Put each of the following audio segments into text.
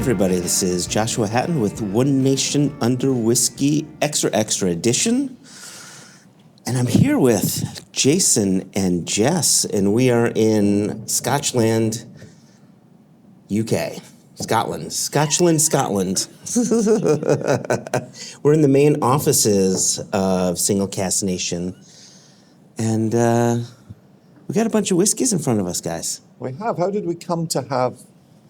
everybody. This is Joshua Hatton with One Nation Under Whiskey Extra Extra Edition. And I'm here with Jason and Jess, and we are in Scotchland, UK. Scotland. We're in the main offices of Single Cask Nation, and we got a bunch of whiskeys in front of us, guys. We have. How did we come to have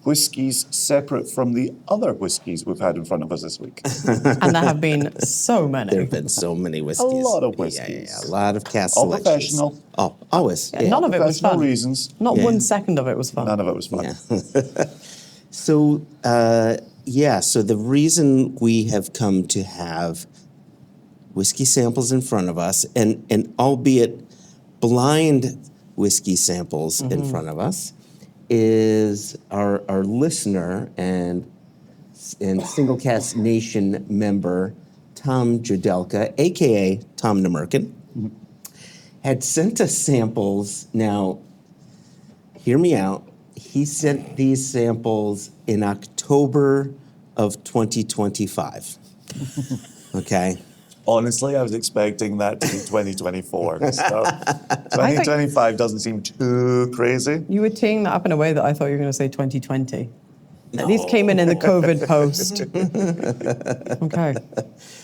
whiskies separate from the other whiskies we've had in front of us this week? And there have been so many. There have been so many whiskeys. A lot of whiskeys. Yeah, a lot of cask All selections. professional. Oh, always. Yeah, none of it was fun. Reasons. Not 1 second of it was fun. None of it was fun. Yeah. So the reason we have come to have whiskey samples in front of us, and albeit blind whiskey samples in front of us, is our listener and Single Cask Nation member, Tom Judelka, a.k.a. Tomnamurchan, had sent us samples. Now, hear me out. He sent these samples in October of 2025. Okay? Honestly, I was expecting that to be 2024. So 2025 doesn't seem too crazy. You were teeing that up in a way that I thought you were going to say 2020. No. These came in the COVID post. Okay.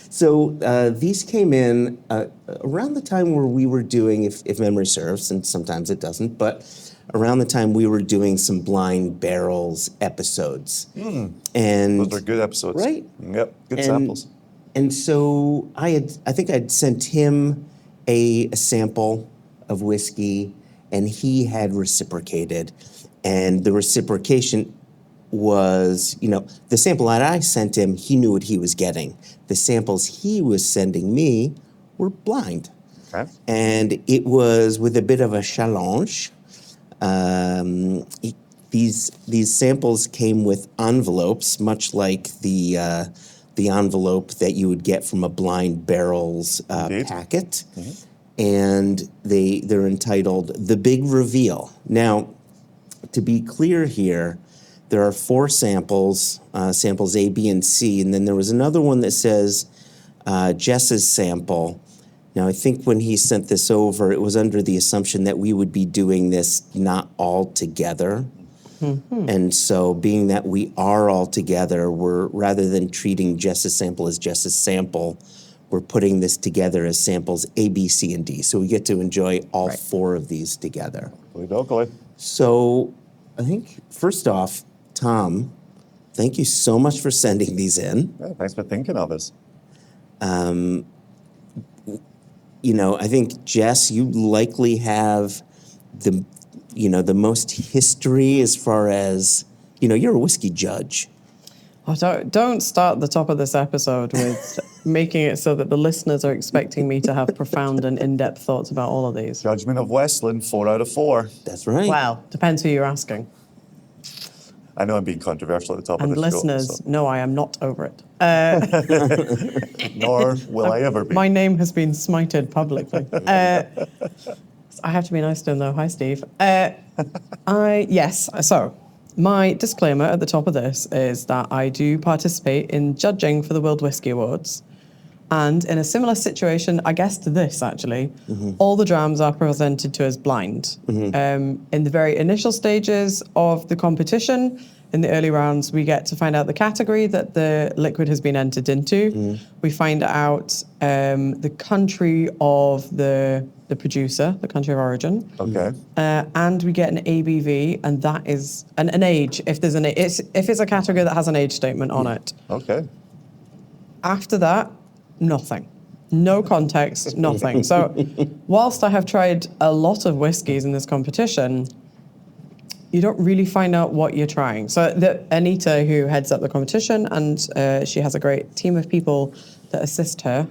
So these came in around the time where we were doing, if memory serves, and sometimes it doesn't, but around the time we were doing some Blind Barrels episodes. And those were good episodes. Right? Yep, good samples. And so I think I'd sent him a sample of whiskey, and he had reciprocated. And the reciprocation was, the sample that I sent him, he knew what he was getting. The samples he was sending me were blind. Okay. And it was with a bit of a challenge. These samples came with envelopes, much like the envelope that you would get from a Blind Barrels packet. Mm-hmm. And they're entitled The Big Reveal. Now, to be clear here, there are 4 samples, samples A, B, and C, and then there was another one that says Jess's sample. Now, I think when he sent this over, it was under the assumption that we would be doing this not all together. Mm-hmm. And so being that we are all together, we're, rather than treating Jess's sample as Jess's sample, we're putting this together as samples A, B, C, and D. So we get to enjoy all 4 of these together. So I think, first off, Tom, thank you so much for sending these in. Yeah, thanks for thinking of us. I think, Jess, you likely have the most history as far as, you're a whiskey judge. Oh, don't start the top of this episode with making it so that the listeners are expecting me to have profound and in-depth thoughts about all of these. Judgment of Westland, 4 out of 4. That's right. Well, depends who you're asking. I know I'm being controversial at the top of the show. And listeners, no, I am not over it. Nor will I ever be. My name has been smited publicly. I have to be nice to him, though. Hi, Steve. So my disclaimer at the top of this is that I do participate in judging for the World Whiskey Awards. And in a similar situation, I guess to this, actually, all the drams are presented to us blind. In the very initial stages of the competition, in the early rounds, we get to find out the category that the liquid has been entered into. We find out the country of the producer, the country of origin. Okay. And we get an ABV, and that is an age. If there's if it's a category that has an age statement on it. Okay. After that, nothing. No context, nothing. So whilst I have tried a lot of whiskies in this competition, you don't really find out what you're trying. So Anita, who heads up the competition, and she has a great team of people that assist her,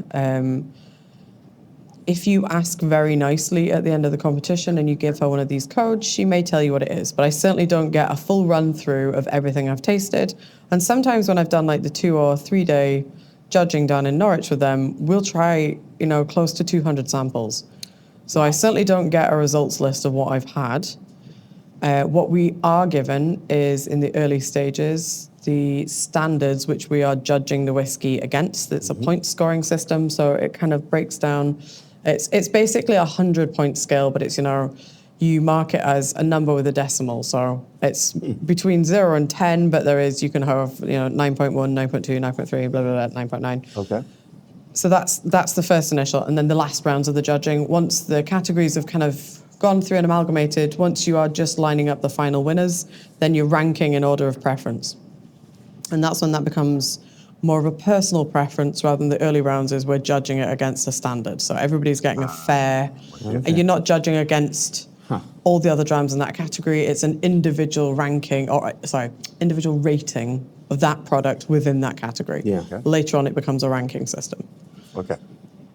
if you ask very nicely at the end of the competition and you give her one of these codes, she may tell you what it is. But I certainly don't get a full run through of everything I've tasted. And sometimes when I've done like the 2 or 3 day judging down in Norwich with them, we'll try, close to 200 samples. So I certainly don't get a results list of what I've had. What we are given is, in the early stages, the standards which we are judging the whiskey against. It's a point scoring system, so it kind of breaks down. It's basically a 100-point scale, but it's, you mark it as a number with a decimal. So it's between 0 and 10, but you can have, 9.1, 9.2, 9.3, blah, blah, blah, 9.9. Okay. So that's the first initial. And then the last rounds of the judging, once the categories have kind of gone through and amalgamated, once you are just lining up the final winners, then you're ranking in order of preference. And that's when that becomes more of a personal preference rather than the early rounds is we're judging it against a standard. So everybody's getting a fair, and you're not judging against all the other drams in that category. It's an individual ranking, individual rating of that product within that category. Yeah. Okay. Later on, it becomes a ranking system. Okay.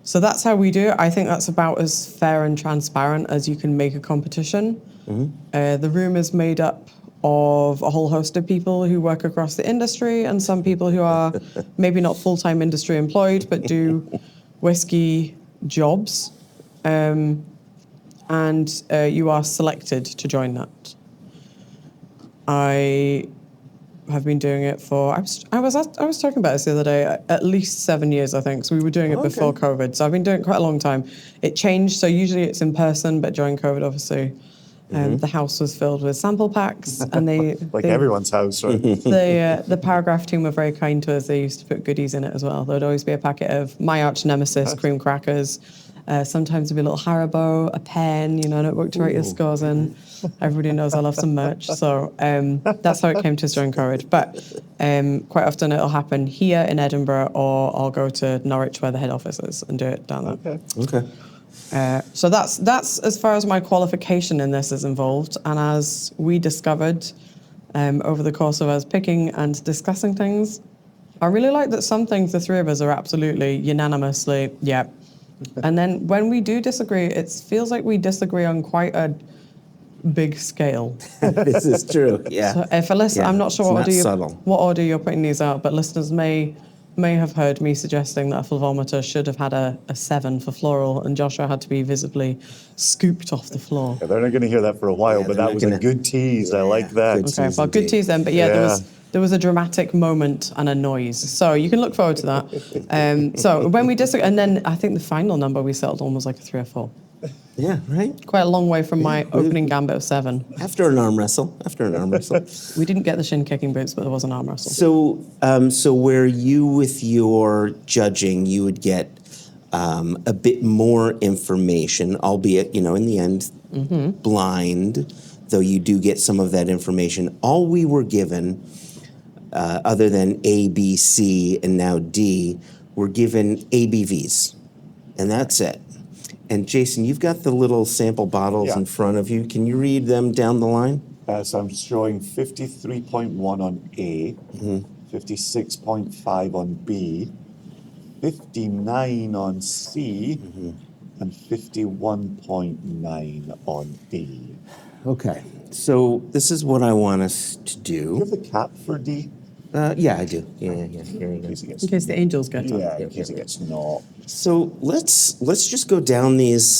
So that's how we do it. I think that's about as fair and transparent as you can make a competition. The room is made up of a whole host of people who work across the industry and some people who are maybe not full-time industry employed but do whiskey jobs. And you are selected to join that. I have been doing it for, I was talking about this the other day, at least 7 years, I think. So we were doing it before COVID. So I've been doing it quite a long time. It changed. So usually it's in person, but during COVID, obviously, the house was filled with sample packs, and everyone's house, right? The Paragraph team were very kind to us. They used to put goodies in it as well. There'd always be a packet of my arch nemesis cream crackers. Sometimes there'd be a little Haribo, a pen, a notebook to write your scores in. Everybody knows I love some merch, so that's how it came to us during COVID. But quite often it'll happen here in Edinburgh, or I'll go to Norwich where the head office is and do it down there. Okay. So that's as far as my qualification in this is involved. And as we discovered over the course of us picking and discussing things, I really like that some things the three of us are absolutely unanimously, yeah. And then when we do disagree, it feels like we disagree on quite a big scale. This is true, yeah. So if a listener, I'm not sure what order you're putting these out, but listeners may have heard me suggesting that a flavolmeter should have had a 7 for floral, and Joshua had to be visibly scooped off the floor. Yeah, they're not going to hear that for a while, but that was a good tease. I like that. Okay, well, good tease then. But there was a dramatic moment and a noise. So you can look forward to that. So when we disagree, and then I think the final number we settled on was like a 3 or 4. Yeah, right? Quite a long way from my opening gambit of 7. After an arm wrestle. We didn't get the shin kicking boots, but there was an arm wrestle. So where you, with your judging, you would get a bit more information, albeit, in the end, blind, though you do get some of that information. All we were given, other than A, B, C, and now D, were given ABVs, and that's it. And Jason, you've got the little sample bottles in front of you. Can you read them down the line? So I'm showing 53.1 on A, 56.5 on B, 59 on C, and 51.9 on D. Okay, so this is what I want us to Do you do. have the cap for D? Yeah, I do. Yeah. Here we go. In case the angels get on. Yeah, in case it gets knocked. So let's just go down the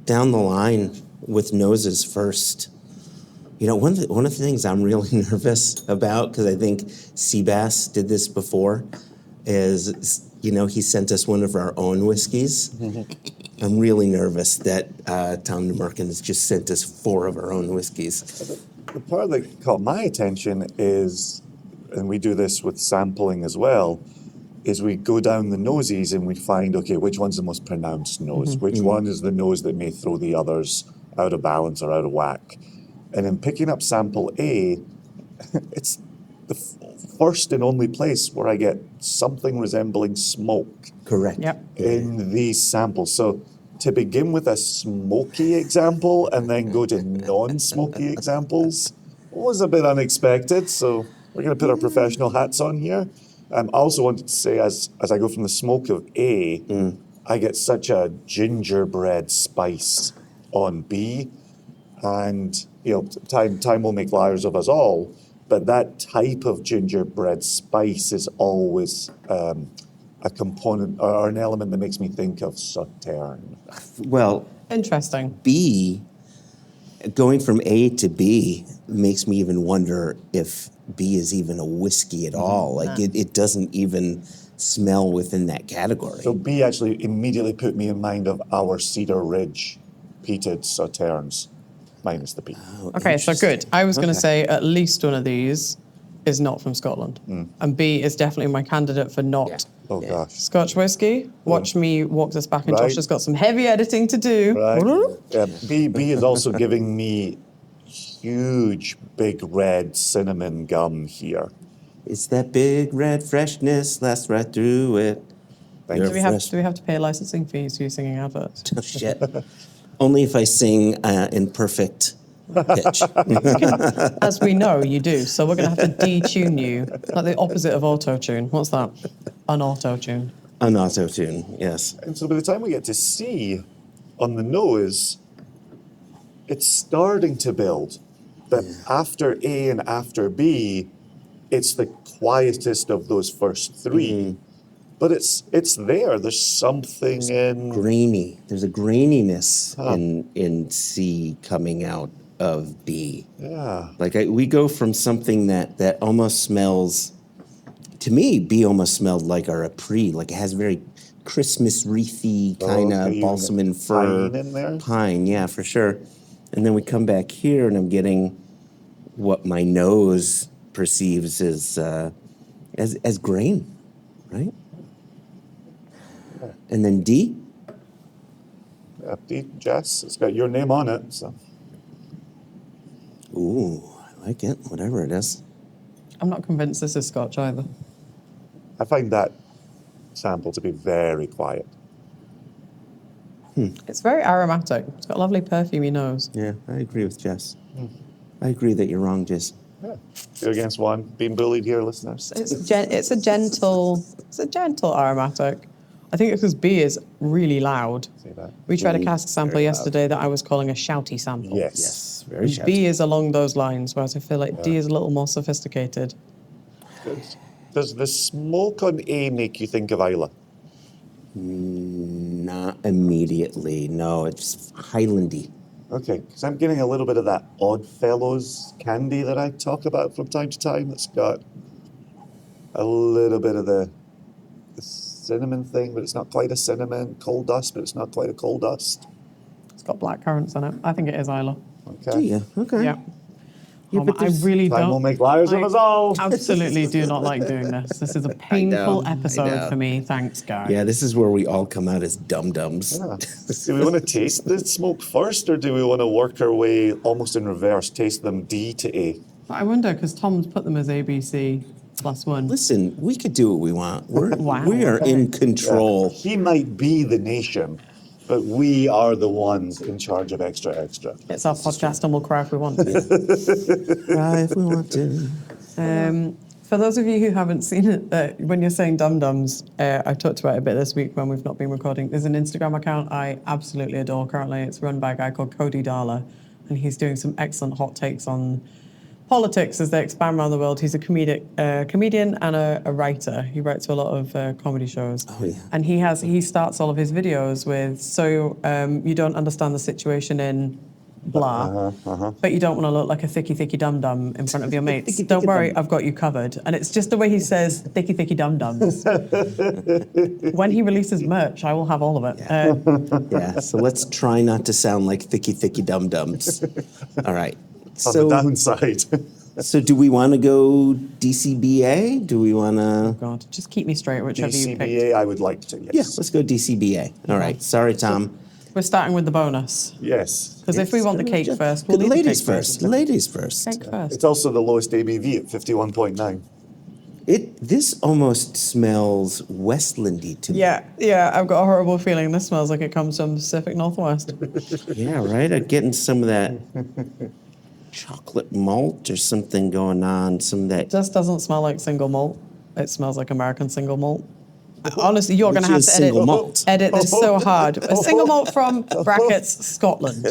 line with noses first. One of the things I'm really nervous about, because I think Seabass did this before, is he sent us one of our own whiskeys. I'm really nervous that Tomnamurchan has just sent us 4 of our own whiskeys. The part that caught my attention is, and we do this with sampling as well, is we go down the noses and we find, okay, which one's the most pronounced nose? Which one is the nose that may throw the others out of balance or out of whack? And in picking up sample A, it's the first and only place where I get something resembling smoke. Correct. Yep. In these samples. So to begin with a smoky example and then go to non-smoky examples was a bit unexpected. So we're going to put our professional hats on here. I also wanted to say, as I go from the smoke of A, I get such a gingerbread spice on B. And, time will make liars of us all. But that type of gingerbread spice is always a component or an element that makes me think of Sauterne. Well, Interesting. B, going from A to B makes me even wonder if B is even a whiskey at all. Like it doesn't even smell within that category. So B actually immediately put me in mind of our Cedar Ridge peated sauternes, minus the B. Oh, Okay, so good. interesting. I was going to Okay. say at least one of these is not from Scotland. And B is definitely my candidate for not Yeah. Oh Yeah. gosh. Scotch whiskey. Watch me walk this back, and Right. Josh has got some heavy editing to do. Right. Yeah, B is also giving me huge, big red cinnamon gum here. It's that big red freshness lasts right through it. Thank You're you. fresh. Do we have to pay licensing fees for you singing adverts? Oh, shit. Only if I sing in perfect pitch. As we know, you do. So we're going to have to detune you, like the opposite of auto-tune. What's that? Un-auto-tune. An auto tune, yes. And so by the time we get to C on the nose, it's starting to build. But after A and after B, it's the quietest of those first three. But it's there. There's something in... Grainy. There's a graininess in C coming out of B. Yeah. Like we go from something that almost smells, to me, B almost smelled like our Apres. Like it has very Christmas wreathy kind of Okay, balsam and fir. pine in there? Pine, yeah, for sure. And then we come back here and I'm getting what my nose perceives as grain, right? And then D, D, Jess, it's got your name on it. So ooh, I like it, whatever it is. I'm not convinced this is Scotch either. I find that sample to be very quiet. It's very aromatic. It's got a lovely perfumey nose. Yeah, I agree with Jess. I agree that you're wrong, Jess. Yeah. 2 against 1. Being bullied here, listeners. It's a gentle aromatic. I think it's because B is really loud. See that? We tried a cask sample Very loud. yesterday that I was calling a shouty sample. Yes. Yes, very And shouty. B is along those lines, whereas I feel like D is a little more sophisticated. Good. Does the smoke on A make you think of Isla? Not immediately. No, it's Highlandy. Okay, because I'm getting a little bit of that Oddfellows candy that I talk about from time to time. That's got a little bit of the cinnamon thing, but it's not quite a cinnamon. Coal dust, but it's not quite a coal dust. It's got black currants in it. I think it is Isla. Okay. Oh, yeah, okay. Yeah. Yeah, but I there's- really Time don't. will make liars of I us all. Absolutely do not like doing this. This is a painful I episode know. for me. Thanks, guys. Yeah, this is where we all come out as dum-dums. Yeah. Do we want to taste the smoke first, or do we want to work our way almost in reverse, taste them D to A? But I wonder, because Tom's put them as ABC +1. Listen, we could do what we want. Wow, We are okay. in control. He might be the nation, but we are the ones in charge of extra extra. It's our podcast and we'll cry if we want to. Cry if we want to. For those of you who haven't seen it, when you're saying dum-dums, I talked about it a bit this week when we've not been recording. There's an Instagram account I absolutely adore currently. It's run by a guy called Cody Darla, and he's doing some excellent hot takes on politics as they expand around the world. He's a comedian and a writer. He writes for a lot of comedy shows. Oh, yeah. And he starts all of his videos with, so you don't understand the situation in blah, but you don't want to look like a thicky dum-dum in front of your mates. Thicky Don't worry, dum-dum. I've got you covered. And it's just the way he says thicky dum-dums. When he releases merch, I will have all of it. Yeah, so let's try not to sound like thicky dum-dums. All right. On the downside. So do we want to go DCBA? Do we want to... God, just keep me straight, whichever you pick. DCBA, I would like to, yes. Yeah, let's go DCBA. All right. Sorry, Tom. We're starting with the bonus. Yes. Because if we want the cake first, we'll the leave the ladies cake first. Ladies first. Cake first. It's also the lowest ABV at 51.9. This almost smells Westlandy to me. Yeah, I've got a horrible feeling this smells like it comes from the Pacific Northwest. Yeah, right? I'm getting some of that chocolate malt or something going on. Some of that... Just doesn't smell like single malt. It smells like American single malt. Honestly, you're going to Which have is to single malt. edit this so hard. A single malt from brackets Scotland.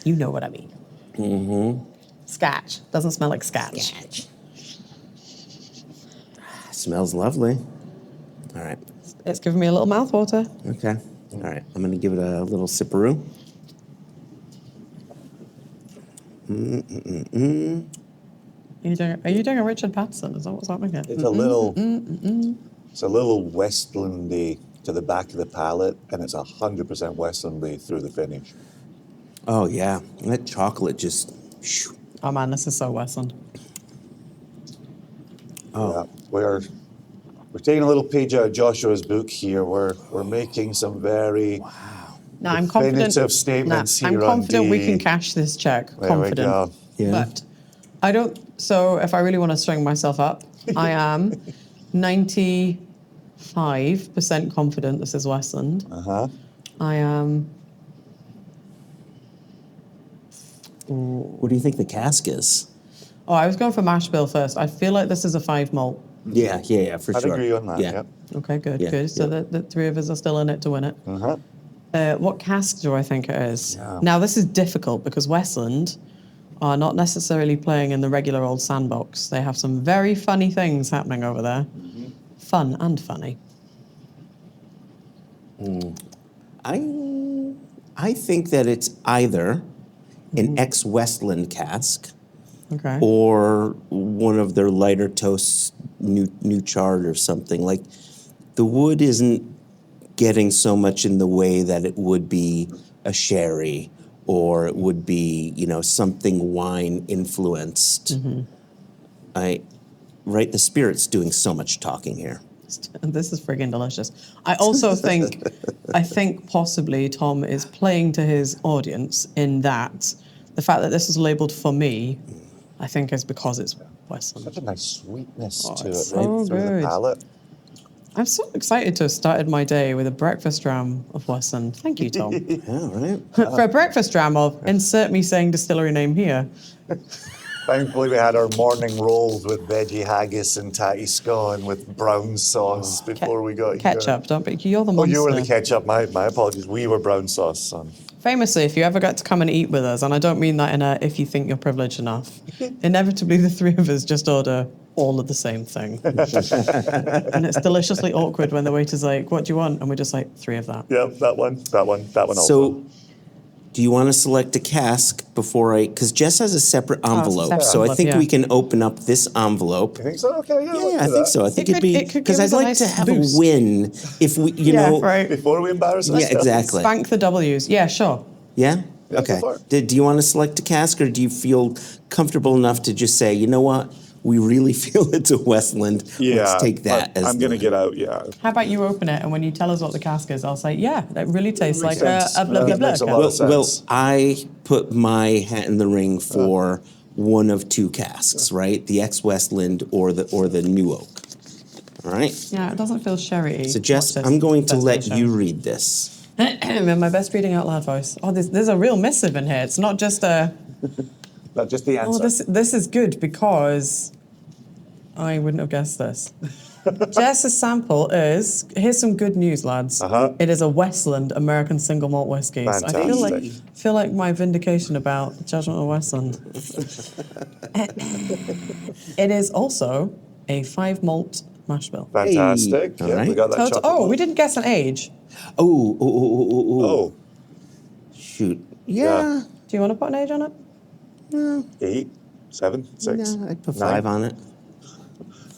You know what I mean. Mm-hmm. Scotch. Doesn't smell like scotch. Smells lovely. All right. It's giving me a little mouthwater. Okay. All right. I'm going to give it a little sipperoo. Are you doing a Richard Patterson? Is that what's happening here? It's a little, it's a little Westlandy to the back of the palate, and it's 100% Westlandy through the finish. Oh, yeah. And that chocolate just... Shoo. Oh man, this is so Westland. Oh. Yeah, we're taking a little page out of Joshua's book here. We're making some very No, I'm confident. definitive statements I'm here confident on we D. can cash this check. There Confident. we go. Yeah. But I don't. So if I really want to string myself up, I am 95% confident this is Westland. I am. What do you think the cask is? Oh, I was going for mash bill first. I feel like this is a 5 malt. Yeah, for I'd sure. agree on that, yeah. Okay, good, Yeah, good. So yeah. the three of us are still in it to win it. What cask do I think it is? Yeah. Now, this is difficult because Westland are not necessarily playing in the regular old sandbox. They have some very funny things happening over there. Fun and funny. I think that it's either an ex-Westland cask Okay. or one of their lighter toasts, new chard or something. Like, the wood isn't getting so much in the way that it would be a sherry or it would be, something wine influenced. Right? The spirit's doing so much talking here. This is friggin' delicious. I also think, possibly Tom is playing to his audience in that the fact that this is labelled for me, I think is because it's Westland. Such a nice sweetness to it, it's right so through good. the palate. I'm so excited to have started my day with a breakfast dram of Westland. Thank you, Tom. Yeah, right? For a breakfast dram of, insert me saying distillery name here. Thankfully, we had our morning rolls with veggie haggis and tatty scone with brown sauce before we got here. Ketchup, don't be. You're the Oh, monster. you were the ketchup. My apologies. We were brown sauce, son. Famously, if you ever get to come and eat with us, and I don't mean that in a if you think you're privileged enough, inevitably the three of us just order all of the same thing. And it's deliciously awkward when the waiter's like, what do you want? And we're just like, 3 of that. Yep, that one also. So, do you want to select a cask before because Jess has a separate envelope, separate so I envelope, think yeah. we can open up this envelope. You think so? Okay, yeah. Yeah, I think so. I think It it'd be could give because I'd us a like nice to have boost. a win if we, right. Before we embarrass Yeah, ourselves. exactly. Spank the W's. Yeah, sure. Yeah. Yeah, Okay. go for it. Do you want to select a cask, or do you feel comfortable enough to just say, you know what, we really feel it's a Westland. Yeah, Let's take that but as I'm going to get out, yeah. How about you open it, and when you tell us what the cask is, I'll say, yeah, that really tastes like Makes sense. a blah, blah, blah. Makes a lot of sense. Well, I put my hat in the ring for one of 2 casks, right? The ex-Westland or the New Oak. All right. Yeah, it doesn't feel sherry. So, Jess, I'm going to let you read this. In my best reading out loud voice. Oh, there's a real missive in here. It's not just a. Not just the answer. Oh, this is good because I wouldn't have guessed this. Jess's sample is, here's some good news, lads. It is a Westland American single malt whiskey. So I feel like my vindication about Judgment of Westland. It is also a 5 malt mash bill. Fantastic. Hey. Yeah, All right. we got that chocolate. Oh, we didn't guess an age. Oh, Shoot. Yeah. Do you want to put an age on it? 8, 7, 6. Yeah, I'd put 9. 5 on it.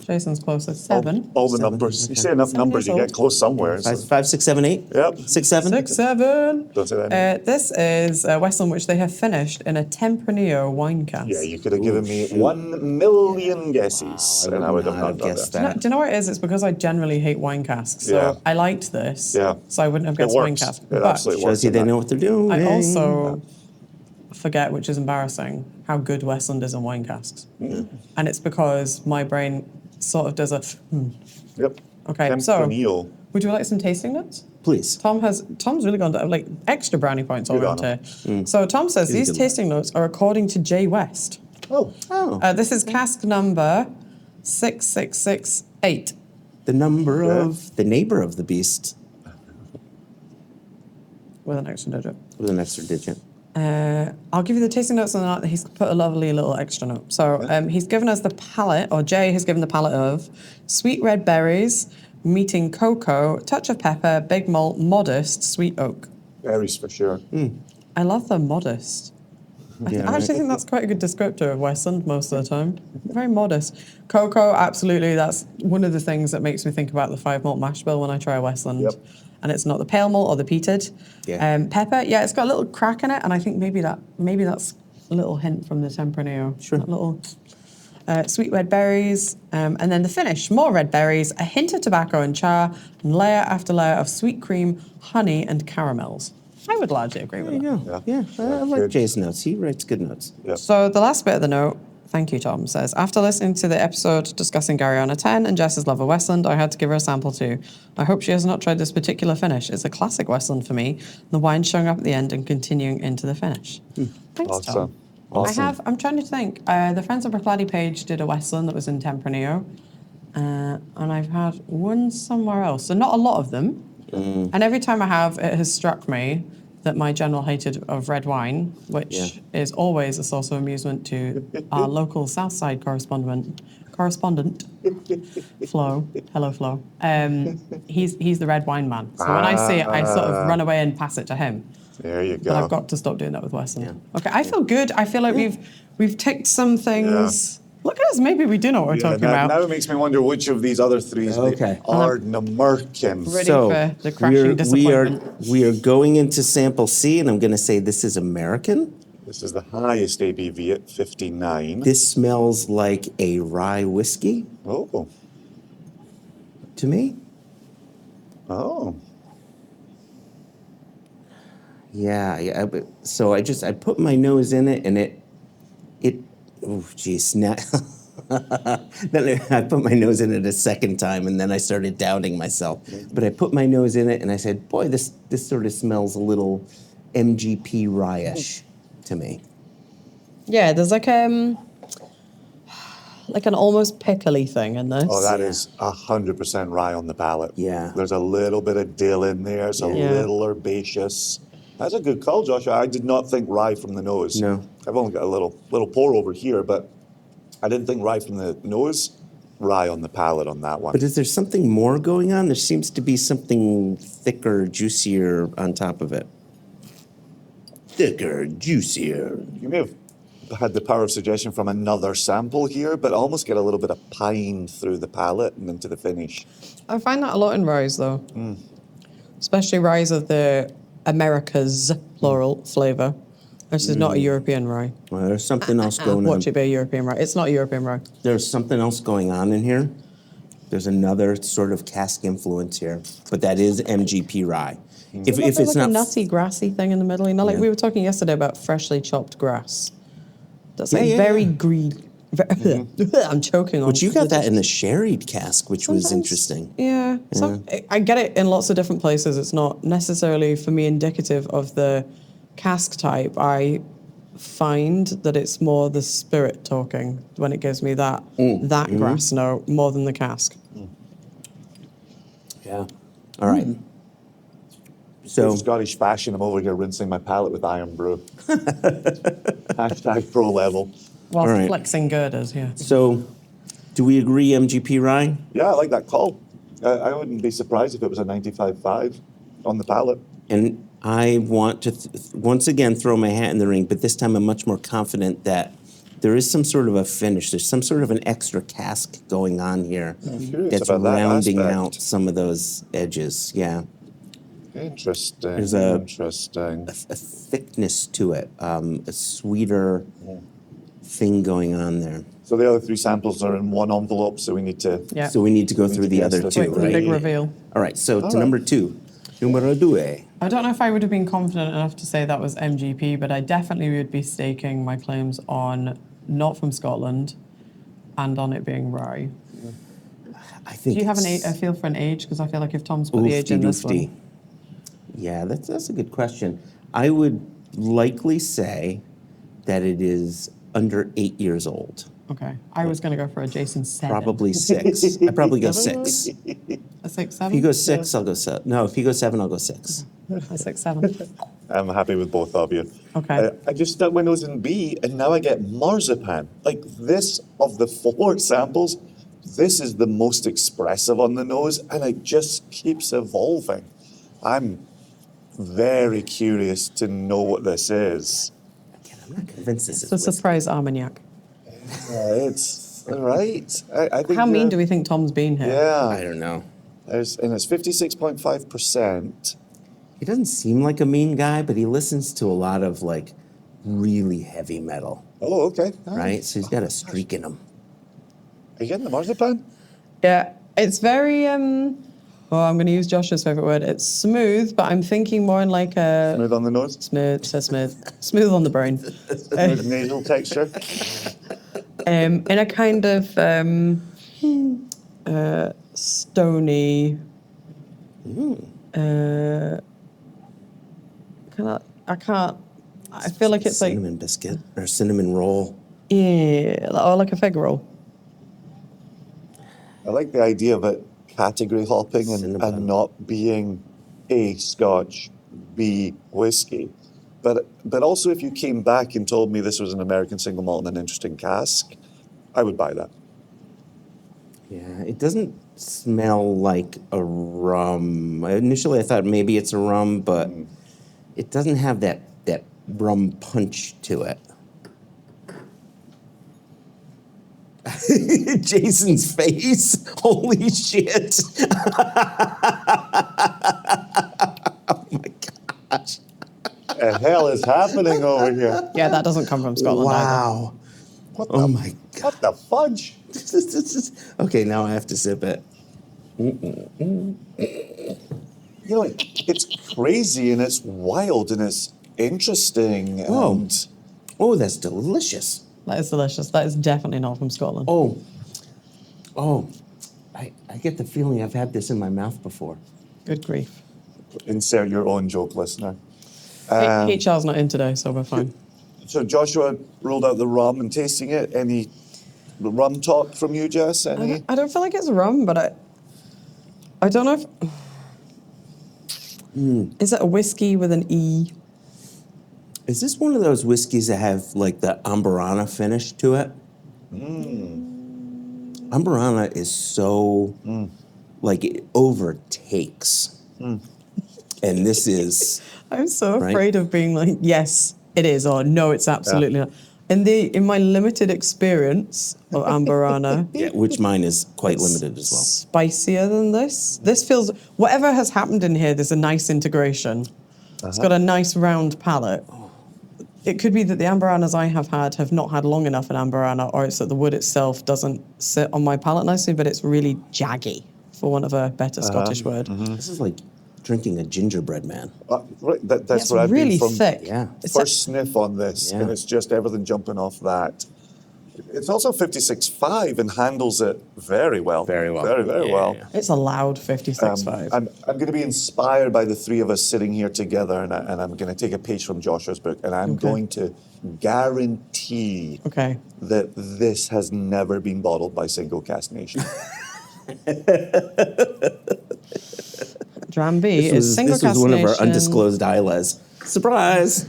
Jason's closest. 7. All the numbers. You say enough 7 numbers, you years get close somewhere. So. 5, 6, 7, 8? Yep. 6, 7? 6, 7. Don't say that. This is Westland, which they have finished in a Tempranillo wine cask. Yeah, you could have given me 1 million guesses, and I would have not done guessed that. Do you know what it is? It's because I generally hate wine casks. So Yeah. I liked this. Yeah. So I wouldn't have It guessed wine works. cask. It But absolutely works. Shows you they know what they're doing. I also forget, which is embarrassing, how good Westland is in wine casks. And it's because my brain sort of does a. Yep. Okay, so Tempranillo. would you like some tasting notes? Please. Tom's really gone to like extra brownie points all Good around on here. So Tom says He's a these good tasting notes are according to Jay West. Oh. This is cask number 6668. The number of the neighbor of the beast With an extra digit. with an extra digit. I'll give you the tasting notes on that. He's put a lovely little extra note. So he's given us the palate, or Jay has given the palate of sweet red berries, meeting cocoa, touch of pepper, big malt, modest, sweet oak. Berries for sure. I love the modest. I actually think that's quite a good descriptor of Westland most of the time. Very modest. Cocoa, absolutely. That's one of the things that makes me think about the 5 malt mash bill when I try a Westland. Yep. And it's not the pale malt or the peated. Yeah. Pepper, yeah, it's got a little crack in it, and I think maybe that's a little hint from the Tempranillo. Sure. That little sweet red berries, and then the finish, more red berries, a hint of tobacco and char, and layer after layer of sweet cream, honey, and caramels. I would largely agree with There that. you go. Yeah, I like good. Jay's notes. He writes good notes. Yep. So the last bit of the note, thank you, Tom, says, after listening to the episode discussing Garyana 10 and Jess's love of Westland, I had to give her a sample too. I hope she has not tried this particular finish. It's a classic Westland for me. The wine showing up at the end and continuing into the finish. Thanks, Awesome. Tom. Awesome. I'm trying to think. The Friends of Bricklady page did a Westland that was in Tempranillo. And I've had one somewhere else. So not a lot of them. And every time I have, it has struck me that my general hatred of red wine, which is always a source of amusement to our local Southside correspondent, Flo. Hello, Flo. He's the red wine man. So when I see it, I sort of run away and pass it to him. There you go. But I've got to stop doing that with Westland. Okay, I feel good. I feel like we've ticked some things. Look at us. Maybe we do know what we're talking about. Now it makes me wonder which of these other three Okay. are Tomnamurchan. Ready for the crushing disappointment. we are going into sample C, and I'm going to say this is American. This is the highest ABV at 59. This smells like a rye whiskey Oh. to me. Oh. Yeah. So I put my nose in it, and it. Oh, geez. Now, then I put my nose in it a second time, and then I started doubting myself. But I put my nose in it, and I said, "Boy, this sort of smells a little MGP rye-ish to me." Yeah, there's like an almost pickly thing in this. Oh, that is 100% rye on the palate. Yeah. There's a little bit of dill in there. It's a Yeah. little herbaceous. That's a good call, Joshua. I did not think rye from the nose. No. I've only got a little pour over here, but I didn't think rye from the nose. Rye on the palate on that one. But is there something more going on? There seems to be something thicker, juicier on top of it. Thicker, juicier. You may have had the power of suggestion from another sample here, but I almost get a little bit of pine through the palate and into the finish. I find that a lot in ryes, though. Especially ryes of the America's, plural, flavour. This is not a European rye. Well, there's something else going Watch on. it be a European rye. It's not a European rye. There's something else going on in here. There's another sort of cask influence here, but that is MGP rye. If There's it's like not a nutty, grassy thing in the middle. You know, like Yeah. we were talking yesterday about freshly chopped grass. That's Yeah, like yeah, very yeah. green. I'm choking on. But you got that in the the sherried cask, which was interesting. Yeah. I get it in lots of different places. It's not necessarily, for me, indicative of the cask type. I find that it's more the spirit talking when it gives me that grass note more than the cask. Yeah. All right. So, Scottish fashion, I'm over here rinsing my palate with iron brew. Hashtag pro level. While All right. flexing girders, yeah. so do we agree MGP rye? Yeah, I like that call. I wouldn't be surprised if it was a 95.5 on the palate. And I want to once again throw my hat in the ring, but this time I'm much more confident that there is some sort of a finish. There's some sort of an extra cask going on here curious that's about that rounding aspect. out some of those edges. Yeah. Interesting. There's a- Interesting. A thickness to it, a sweeter thing going on there. So the other three samples are in one envelope, so we need to. Yeah. So we need to go need through to the guess other the two, Wait for the right? big reveal. All right, so to right. number two. Numero due. I don't know if I would have been confident enough to say that was MGP, but I definitely would be staking my claims on not from Scotland and on it being rye. I think Do you have it's a feel for an age? Because I feel like if Tom's put the age in this oofty-doofty. one. Yeah, that's a good question. I would likely say that it is under 8 years old. Okay. I was going to go for a Jason 7. Probably 6. I probably go 6. A 6, 7? If he goes 6, I'll go 7. No, if he goes 7, I'll go 6. A 6, 7. I'm happy with both of you. Okay. I just stuck my nose in B, and now I get marzipan. Like this, of the 4 samples, this is the most expressive on the nose, and it just keeps evolving. I'm very curious to know what this is. I'm not convinced this is It's a whiskey. surprise Armagnac. It's right. I think How mean you're- do we think Tom's been here? I Yeah. don't know. And it's 56.5%. He doesn't seem like a mean guy, but he listens to a lot of like really heavy metal, Oh, okay. right? So he's got a streak in him. Are you getting the marzipan? Yeah, it's very, I'm going to use Josh's favorite word. It's smooth, but I'm thinking more in like a... Smooth on the nose? Smooth on the brain. Smooth nasal texture? In a kind of stony... I feel like it's like... cinnamon biscuit or cinnamon roll. Yeah, or like a fig roll. I like the idea of it category hopping and Cinnamon. not being A, Scotch, B, whiskey. But also if you came back and told me this was an American single malt and an interesting cask, I would buy that. Yeah, it doesn't smell like a rum. Initially, I thought maybe it's a rum, but it doesn't have that rum punch to it. Jason's face. Holy shit. Oh my gosh. What the hell is happening over here? Yeah, that doesn't come from Scotland either. Wow. What Oh the, my god. what the fudge? Okay, now I have to sip it. You know, it's crazy and it's wild and it's interesting. Oh. And Oh, that's delicious. That is delicious. That is definitely not from Scotland. Oh, I get the feeling I've had this in my mouth before. Good grief. insert your own joke, listener. HR's not in today, so we're fine. So Joshua rolled out the rum and tasting it. Any rum talk from you, Jess? Any? I don't feel like it's rum, but I don't know if... Is it a whiskey with an E? Is this one of those whiskeys that have like the Amburana finish to it? Amburana is so like it overtakes, and this is I'm so Right? afraid of being like, yes, it is, or no, it's absolutely not. In my limited experience of Amburana, which mine is quite limited as well. spicier than this. This feels, whatever has happened in here, there's a nice integration. It's got a nice round palate. It could be that the Amburanas I have had have not had long enough in Amburana, or it's that the wood itself doesn't sit on my palate nicely, but it's really jaggy, for want of a better Scottish word. This is like drinking a gingerbread man. Right, that's It's where I've really been from. thick. Yeah. It's First sniff on this, Yeah. and it's just everything jumping off that. It's also 56.5 and handles it very well. Very well. Very, very Yeah, well. yeah, It's a loud 56.5. I'm going to be inspired by the three of us sitting here together, and I'm going to take a page from Joshua's book, and I'm going to guarantee Okay. that this has never been bottled by Single Cask Nation. Dram B is single This was one of our castination. undisclosed Islays. Surprise!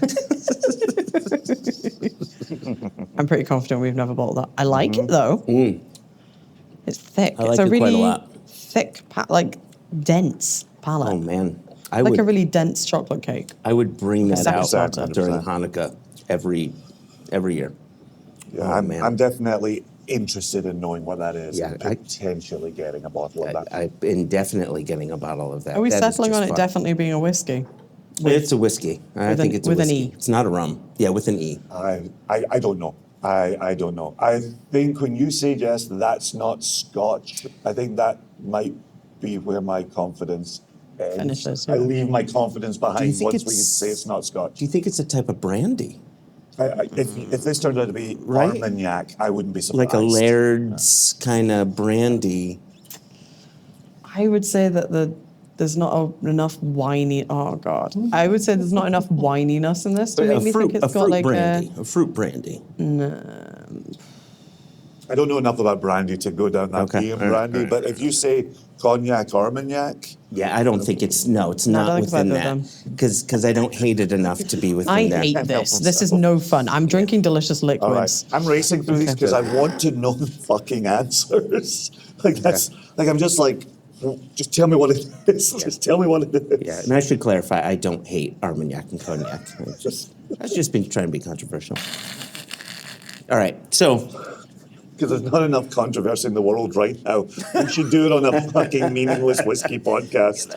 I'm pretty confident we've never bottled that. I like it though. It's thick. I like it's a it quite really a lot. thick, like dense palate. Oh man, I like would a really dense chocolate cake. I would bring that out 100%. during Hanukkah every year. Yeah, Oh, man. I'm definitely interested in knowing what that is Yeah, and I- potentially getting a bottle of that. I've been definitely getting a bottle of that. Are we That is settling just on it fun. definitely being a whiskey? It's a whiskey. I With think an- it's a with an whiskey. E. It's not a rum. Yeah, with an E. I don't know. I don't know. I think when you say, Jess, that's not Scotch, I think that might be where my confidence ends. Finishes, I yeah. leave my confidence Do you behind think once we can it's- say it's not Scotch. Do you think it's a type of brandy? If this turned out to be Right? Armagnac, I wouldn't be surprised. Like a Laird's kind of brandy? I would say that there's not enough winey. Oh God! I would say there's not enough wininess in this to make me think it's got like a fruit brandy. I don't know enough about brandy to go down that Okay, being all right, brandy, all right, but if you say cognac, Armagnac, Yeah, I don't think it's it's No, I not don't think within it's either that because I don't hate it enough to be within I that. hate this. This is no fun. I'm drinking delicious all right. liquids. I'm racing through these because I want to know the fucking answers. Like I'm just like, Just tell me what it is. Just tell me what it is. Yeah, and I should clarify, I don't hate Armagnac and Cognac. I've just been trying to be controversial. All right, so... Because there's not enough controversy in the world right now. We should do it on a fucking meaningless whiskey podcast.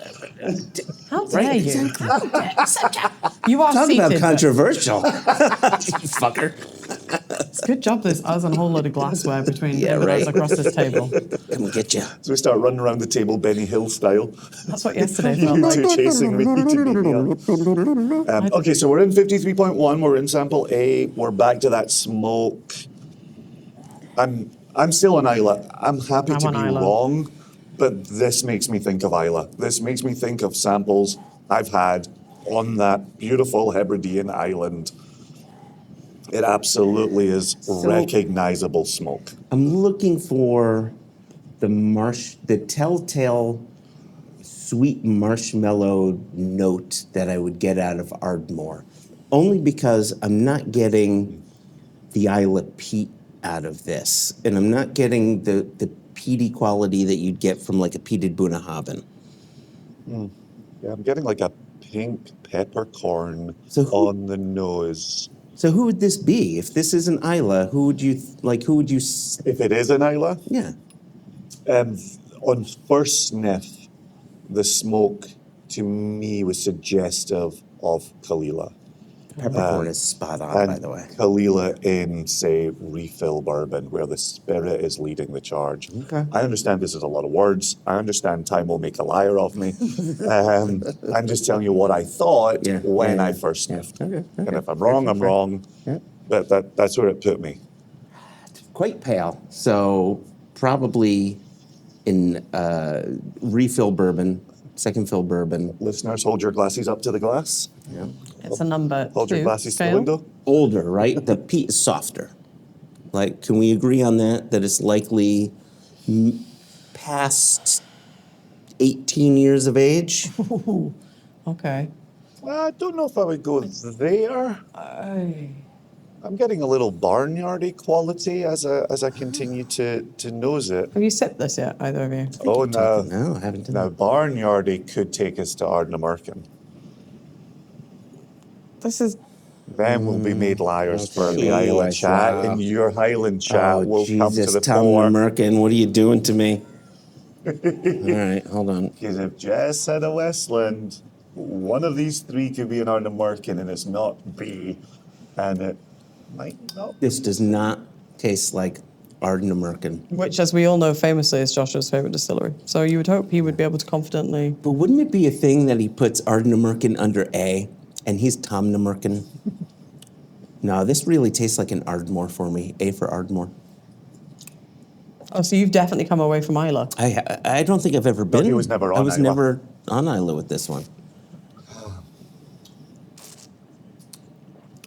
How dare you? You are Talk seated. about but- controversial. You fucker. Good job there's us and a whole load of glassware between Yeah, us right. across this table. Come and get you. So we start running around the table Benny Hill style. That's what yesterday You felt like. two chasing me to beat me up. Okay, so we're in 53.1. We're in sample A. We're back to that smoke. I'm still on Isla. I'm happy I'm to on be Isla. wrong, but this makes me think of Isla. This makes me think of samples I've had on that beautiful Hebridean island. It absolutely is recognizable smoke. I'm looking for the telltale sweet marshmallow note that I would get out of Ardmore. Only because I'm not getting the Isla peat out of this. And I'm not getting the peaty quality that you'd get from like a peated Bunnahabhain. Yeah, I'm getting like a pink peppercorn So on the nose. So who would this be? If this isn't Isla, who would you If it is an Isla, yeah. On first sniff, the smoke to me was suggestive of Kalila. Peppercorn is spot on, by the way. Kalila in, say, refill bourbon, where the spirit is leading the charge. Okay. I understand this is a lot of words. I understand time will make a liar of me. I'm just telling you what I thought when I first sniffed. Okay. And if I'm wrong, I'm wrong. Yeah. But that's where it put me. Quite pale, so probably in refill bourbon, second fill bourbon. Listeners, hold your glasses up to the glass. Yeah. It's a number Hold your 2 glasses to the scale. window. Older, right? The peat is softer. Like, can we agree on that? That it's likely past 18 years of age? Okay. I don't know if I would go there. I'm getting a little barnyardy quality as I continue to nose it. Have you sipped this yet, either of you? Oh, no. No, I haven't done Now, that. barnyardy could take us to Ardnamurchan. This is Then we'll be made liars for the Okay. Isla Oh, chat, wow. and your Highland chat will come to Jesus, the fore. Tomnamurchan, what are you doing to me? All right, hold on. Because if Jess had a Westland, one of these three could be an Ardnamurchan, and it's not B, and it might not. This does not taste like Ardnamurchan. which, as we all know, famously is Joshua's favorite distillery. So you would hope he would be able to confidently. But wouldn't it be a thing that he puts Ardnamurchan under A, and he's Tomnamurchan? No, this really tastes like an Ardmore for me. A for Ardmore. Oh, so you've definitely come away from Isla. I don't think I've ever been. he was never I on was Isla. never on Isla with this one.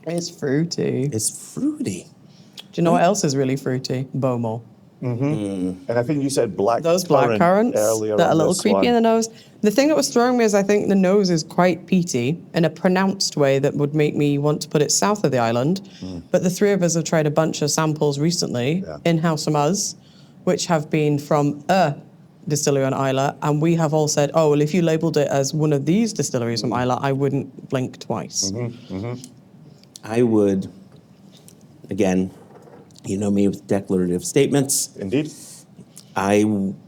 It's fruity. It's fruity. Do you know what else is really fruity? Beaumont. And I think you said black Those black currants earlier that are a on little this creepy one. in the nose. The thing that was throwing me is I think the nose is quite peaty in a pronounced way that would make me want to put it south of the island. But the three of us have tried a bunch of samples recently, in-house from us, which have been from a distillery on Isla, and we have all said, oh, well, if you labelled it as one of these distilleries from Isla, I wouldn't blink twice. I would, again, you know me with declarative statements. Indeed. I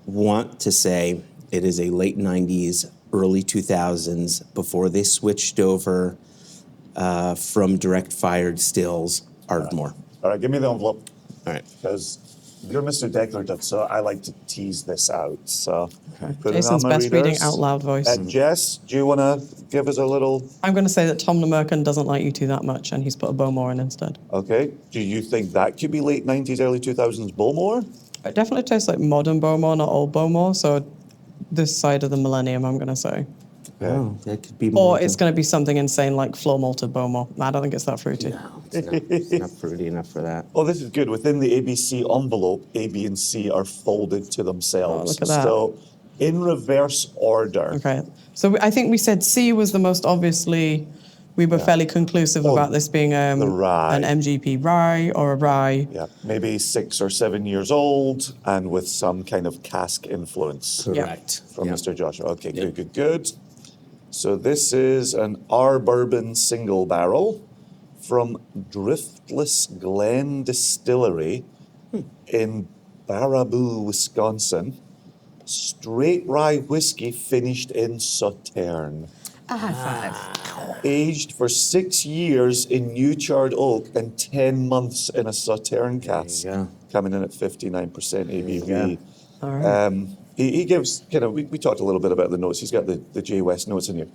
want to say it is a late 90s, early 2000s, before they switched over from direct fired stills, Ardmore. All right, give me the envelope. All right. Because you're Mr. Declarative, so I like to tease this out. So put it Jason's on my best reading readers. out loud voice. Jess, do you want to give us a little? I'm going to say that Tomnamurchan doesn't like you two that much, and he's put a Beaumont in instead. Okay. Do you think that could be late 90s, early 2000s Bowmore? It definitely tastes like modern Beaumont, not old Beaumont. So this side of the millennium, I'm going to say. Oh, that could be more. Or it's going to be something insane like floor malted Beaumont. I don't think it's that fruity. No, it's not fruity enough for that. Oh, this is good. Within the ABC envelope, A, B, and C are folded to themselves. Oh, look at that. So in reverse order. Okay. So I think we said C was the most obviously we were fairly conclusive about this being the rye. an MGP rye or a rye. Yeah, maybe 6 or 7 years old and with some kind of cask influence. Correct. From Yep. Mr. Joshua. Okay, Yep. good. So this is an R bourbon single barrel from Driftless Glen Distillery in Baraboo, Wisconsin. Straight rye whiskey finished in Sauterne. Aged for 6 years in new charred oak and 10 months in a Sauterne cask. go. Coming in at 59% ABV. All right. He gives, we talked a little bit about the notes. He's got the J West notes in here.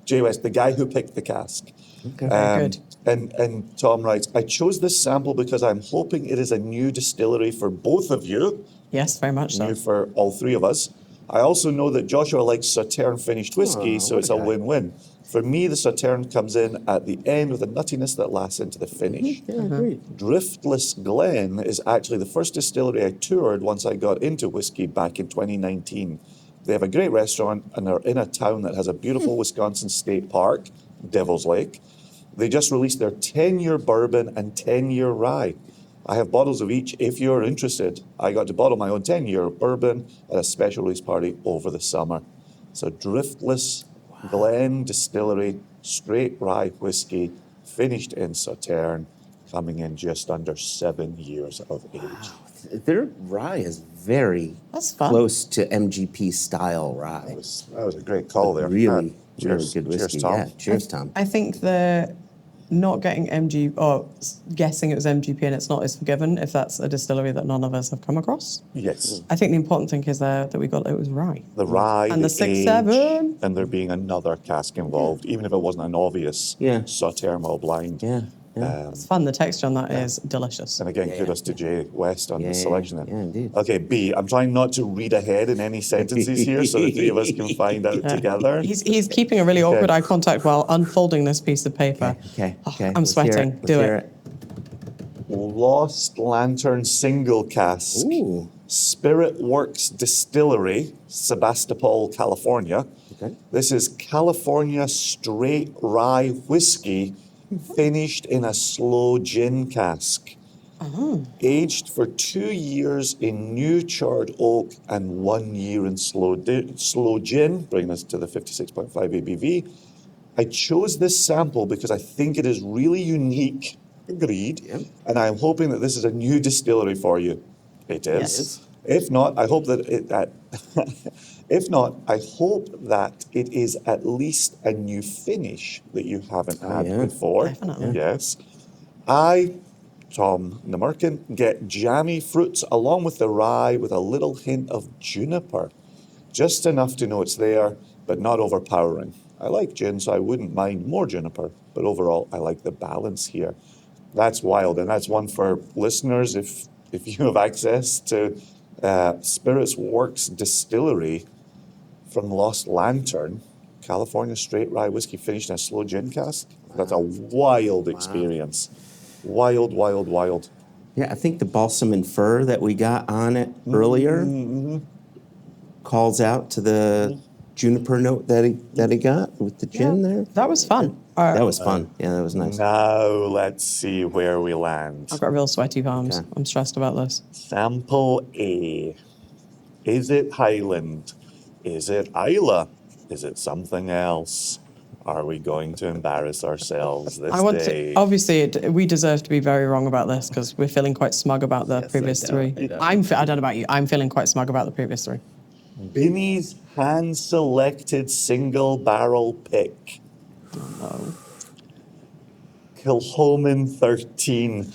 J West, the guy who picked the cask. Okay. Very good. And Tom writes, I chose this sample because I'm hoping it is a new distillery for both of you. Yes, very much so. New for all three of us. I also know that Joshua likes Sauterne finished whiskey, so what it's a a guy. win-win. For me, the Sauterne comes in at the end with a nuttiness that lasts into the finish. Yeah, great. Driftless Glen is actually the first distillery I toured once I got into whiskey back in 2019. They have a great restaurant and are in a town that has a beautiful Wisconsin state park, Devil's Lake. They just released their 10-year bourbon and 10-year rye. I have bottles of each if you're interested. I got to bottle my own 10-year bourbon at a special release party over the summer. So Driftless Glen Distillery, straight rye whiskey, finished in Sauterne, coming in just under 7 years of age. Their rye is very That's fun. close to MGP style rye. That was a great call there. Really, Cheers. really good whiskey. Cheers, Tom. Yeah, cheers, Tom. I think the not getting guessing it was MGP and it's not is forgiven if that's a distillery that none of us have come across. Yes. I think the important thing is that we got it was rye. The rye, And the age, 6-7. and there being another cask involved, even if it wasn't an obvious Sauterne or blind. Yeah. It's fun. The texture on that is delicious. And again, kudos to Jay West on the Yeah, selection there. yeah, indeed. Okay, B, I'm trying not to read ahead in any sentences here so the three of us can find out together. He's keeping a really awkward eye contact while unfolding this piece of paper. Okay. Oh, Okay. I'm Let's hear sweating. Let's Do hear it. Lost Lantern Single Cask. Ooh. Spirit Works Distillery, Sebastopol, California. Okay. This is California straight rye whiskey finished in a slow gin cask. Aged for 2 years in new charred oak and 1 year in slow gin, bringing us to the 56.5 ABV. I chose this sample because I think it is really unique. Agreed. Yep. And I'm hoping that this is a new distillery for you. It is. Yes. If not, I hope that if not, I hope that it is at least a new finish that you haven't had yeah. before. Definitely. Yes. I, Tomnamurchan, get jammy fruits along with the rye with a little hint of juniper. Just enough to know it's there, but not overpowering. I like gin, so I wouldn't mind more juniper, but overall, I like the balance here. That's wild, and that's one for listeners. If you have access to Spirits Works Distillery from Lost Lantern, California straight rye whiskey finished in a slow gin cask. That's a wild experience. Wild, wild, wild. Yeah, I think the balsam and fir that we got on it earlier calls out to the juniper note that he got with the gin there. That was fun. That was fun. Yeah, that was nice. Now let's see where we land. I've got real sweaty palms. Okay. I'm stressed about this. Sample A. Is it Highland? Is it Isla? Is it something else? Are we going to embarrass ourselves this I want day? to. Obviously, we deserve to be very wrong about this because we're feeling quite smug about the previous three. I don't know about you. I'm feeling quite smug about the previous three. Binny's hand-selected single barrel pick. Oh, Kilchoman 13.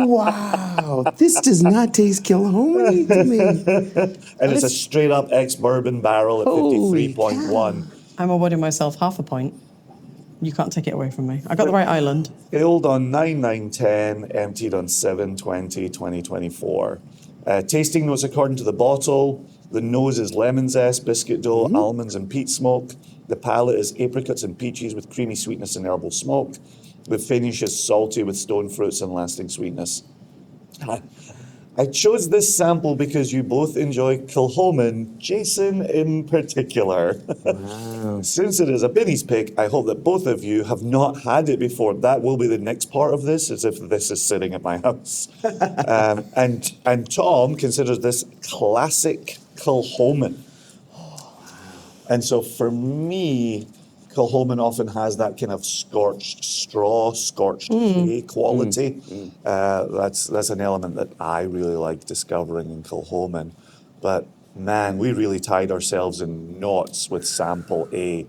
Wow, this does not taste Kilhomey to me. And it's a straight-up ex-bourbon barrel at Holy 53.1. I'm awarding myself half a point. You can't take it away from me. I got the right island. Filled on 9/9/10, emptied on 7/20/2024. Tasting notes according to the bottle. The nose is lemon zest, biscuit dough, almonds and peat smoke. The palate is apricots and peaches with creamy sweetness and herbal smoke. The finish is salty with stone fruits and lasting sweetness. I chose this sample because you both enjoy Kilchoman, Jason in particular. Wow. Since it is a Binny's pick, I hope that both of you have not had it before. That will be the next part of this, as if this is sitting at my house. And Tom considers this classic Kilchoman. And so for me, Kilchoman often has that kind of scorched straw, scorched hay quality. That's an element that I really like discovering in Kilchoman. But man, we really tied ourselves in knots with sample A.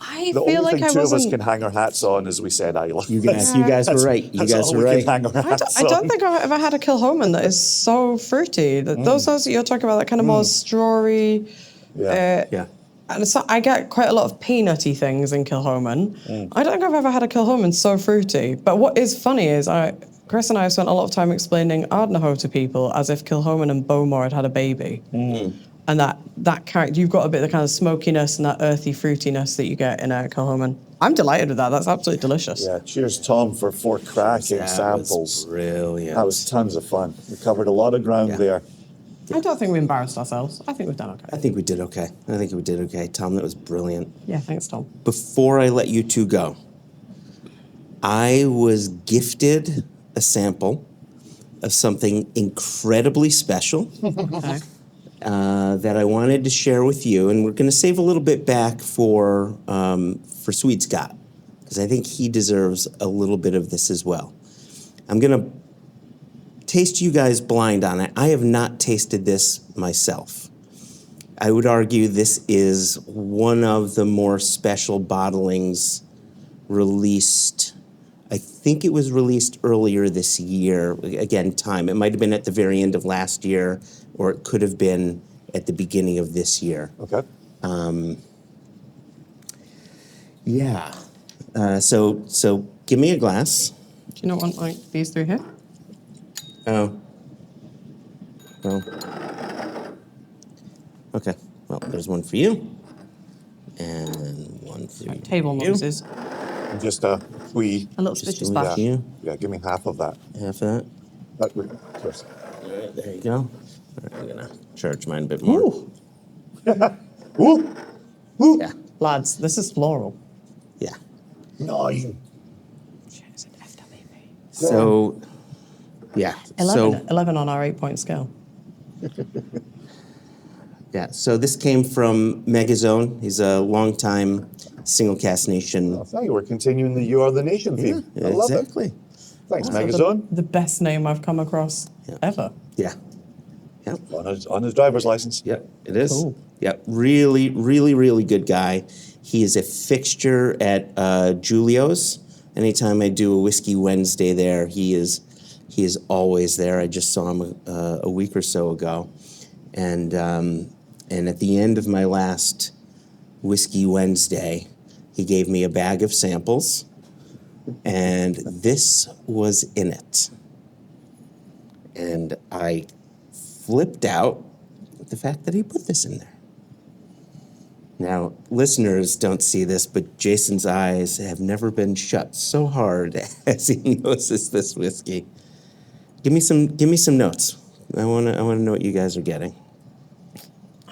I The feel only like thing I two of us wasn't. can hang our hats on is we said Isla. You guys were right. You That's guys all were we right. can hang our I hats don't on. think I've ever had a Kilchoman that is so fruity. Those that you're talking about, that kind of more strawy. Yeah. Yeah. And so I get quite a lot of peanutty things in Kilchoman. I don't think I've ever had a Kilchoman so fruity. But what is funny is Chris and I have spent a lot of time explaining Ardnahoe to people as if Kilchoman and Bowmore had had a baby. And that character, you've got a bit of the kind of smokiness and that earthy fruitiness that you get in a Kilchoman. I'm delighted with that. That's absolutely delicious. Yeah, cheers, Tom, for 4 cracking That samples. was brilliant. That was tons of fun. We covered a lot of ground there. I don't think we embarrassed ourselves. I think we've done okay. I think we did okay. Tom, that was brilliant. Yeah, thanks, Tom. Before I let you two go, I was gifted a sample of something incredibly special Okay. that I wanted to share with you, and we're going to save a little bit back for Sweet Scott, because I think he deserves a little bit of this as well. I'm going to taste you guys blind on it. I have not tasted this myself. I would argue this is one of the more special bottlings released. I think it was released earlier this year. Again, time. It might have been at the very end of last year, or it could have been at the beginning of this year. Okay. Yeah. So give me a glass. Do you not want like these three here? Oh. Well. Okay. Well, there's one for you. And one for you. Table noises. Just a wee. A little Just splitty a splash. wee few. Yeah, give me half of that. Half of that. Cheers. All right, there you go. All right, I'm going to charge mine a bit more. Ooh. Ooh. Ooh. Yeah. Lads, this is floral. Yeah. Nice. Cheers and FWP. So, yeah. 11 on our 8-point scale. So this came from Megazone. He's a longtime Single Cast Nation. I thought you were continuing the You Are the Nation theme. I love it. Exactly. Thanks, That's Megazone. The best name I've come across ever. Yeah. Yep. On his driver's license. Yep, it is. Cool. Yep, really, really, really good guy. He is a fixture at Julio's. Anytime I do a Whiskey Wednesday there, he is always there. I just saw him a week or so ago, and at the end of my last Whiskey Wednesday, he gave me a bag of samples, and this was in it, and I flipped out at the fact that he put this in there. Now, listeners don't see this, but Jason's eyes have never been shut so hard as he noses this whiskey. Give me some notes. I wanna know what you guys are getting.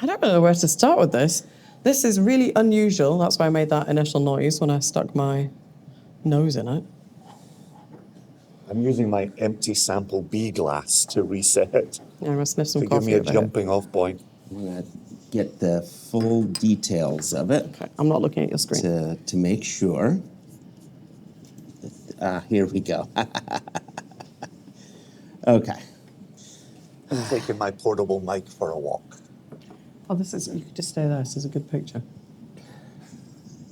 I don't know where to start with this. This is really unusual. That's why I made that initial noise when I stuck my nose in it. I'm using my empty sample B glass to reset. Yeah, I'm going to sniff some To coffee. give me a over jumping off point. I'm gonna get the full details of it here. Okay, I'm not looking at your screen. to make sure. Here we go. Okay. I'm taking my portable mic for a walk. Oh, you could just stay there. This is a good picture.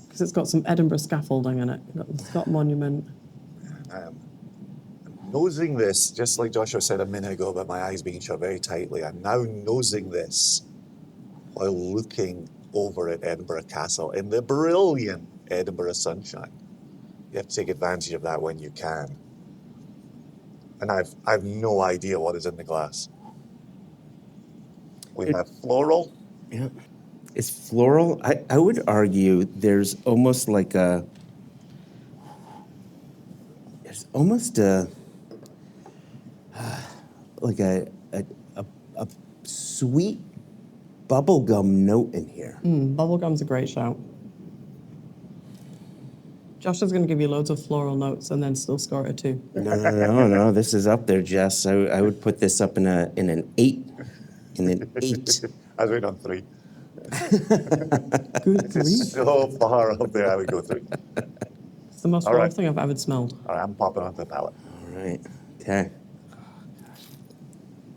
Because it's got some Edinburgh scaffolding in it. It's got a monument. I'm nosing this, just like Joshua said a minute ago about my eyes being shut very tightly. I'm now nosing this while looking over at Edinburgh Castle in the brilliant Edinburgh sunshine. You have to take advantage of that when you can. And I've no idea what is in the glass. We have floral. Yeah. It's floral. I would argue there's almost like a a sweet bubblegum note in here. Bubblegum's a great shout. Josh is going to give you loads of floral notes and then still score it a 2. No. This is up there, Jess. I would put this up in an 8. In an 8. I was waiting on 3. Good 3. It's so far up there, I would go 3. It's the most All floral right. thing I've ever smelled. All right, I'm popping onto the palate. All right. Okay.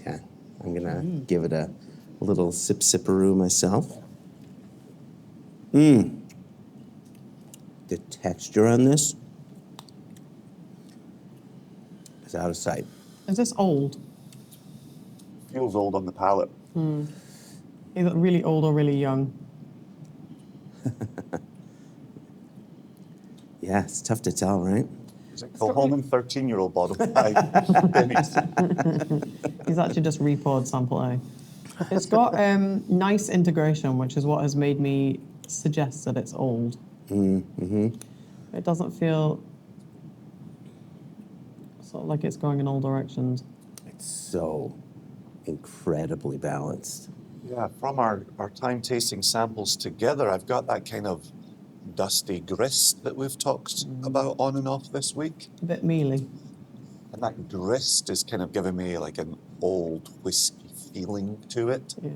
Okay. I'm going to give it a little sip-sipperoo myself. The texture on this is out of sight. Is this old? Feels old on the palate. Is it really old or really young? Yeah, it's tough to tell, right? It's like Kilholman 13-year-old bottle. He's actually just re-poured sample A. It's got nice integration, which is what has made me suggest that it's old. It doesn't feel sort of like it's going in all directions. It's so incredibly balanced. Yeah, from our time tasting samples together, I've got that kind of dusty grist that we've talked about on and off this week. A bit mealy. And that grist is kind of giving me like an old whiskey feeling to it. Yeah.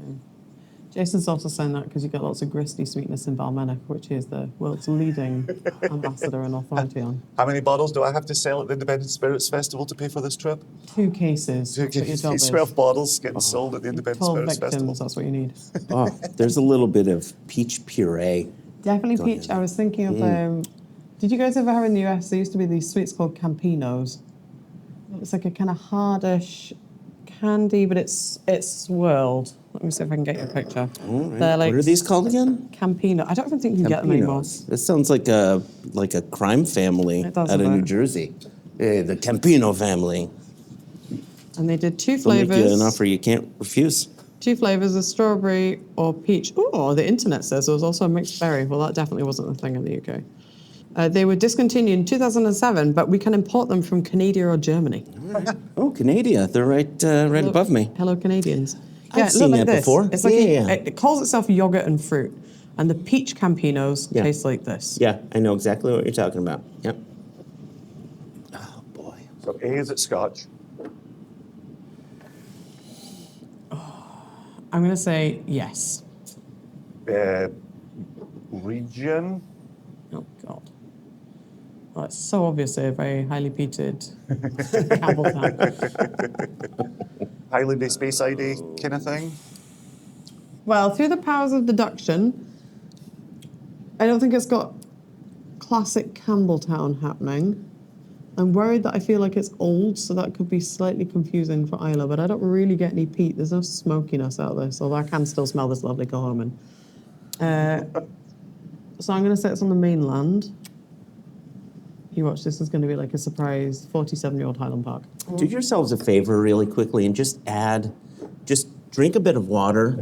Jason's also saying that because you get lots of gristy sweetness in Balmenic, which is the world's leading ambassador and authority on. How many bottles do I have to sell at the Independent Spirits Festival to pay for this trip? 2 cases. That's what your job is. 12 bottles getting sold at the Independent 12 Spirits Festival. victims, that's what you need. Oh, there's a little bit of peach puree. Definitely Go peach. ahead. I was thinking of, did you guys ever have in the US, there used to be these sweets called Campinos. It's like a kind of hardish candy, but it's swirled. Let me see if I can get you a picture. All right. They're like What are these called again? Campino. I don't even think you can get them anymore. Campinos. This sounds like a crime family It does out a of New bit. Jersey. Hey, the Campino family. And they did 2 They'll make you an flavors. offer you can't refuse. 2 flavors of strawberry or peach. Oh, the internet says there was also a mixed berry. Well, that definitely wasn't a thing in the UK. They were discontinued in 2007, but we can import them from Canada or Germany. Oh, Canada. They're right above me. Hello, Canadians. I've it seen looked that like this. before. It's like Yeah. it calls itself yogurt and fruit, and the peach Campinos Yeah. taste like this. Yeah, I know exactly what you're talking about. Yep. Oh, boy. So A, is it Scotch? I'm going to say yes. Region? Oh, God. Well, it's so obviously a very highly peated Campbelltown. Highlander Space ID kind of thing? Well, through the powers of deduction, I don't think it's got classic Campbelltown happening. I'm worried that I feel like it's old, so that could be slightly confusing for Isla, but I don't really get any peat. There's no smokiness out of this, although I can still smell this lovely Kilholman. So I'm going to say it's on the mainland. You watch, this is going to be like a surprise 47-year-old Highland Park. Do yourselves a favor really quickly and just drink a bit of water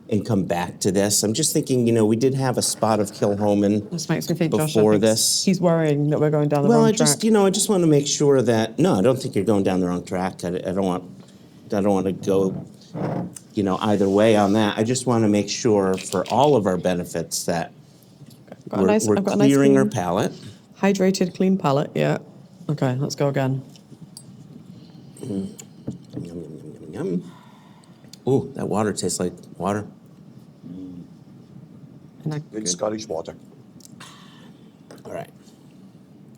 and come back to this. I'm just thinking, we did have a spot of Kilholman This makes me think Josh before thinks this. he's worrying that we're going down the Well, wrong I track. just want to make sure that, no, I don't think you're going down the wrong track. I don't want to go, either way on that. I just want to make sure for all of our benefits that Got a we're nice- I've got a nice clearing our clean- palate. Hydrated, clean palate, yeah. Okay, let's go again. Yum, yum, yum, yum, yum. Ooh, that water tastes like water. And Good Scottish water. All right.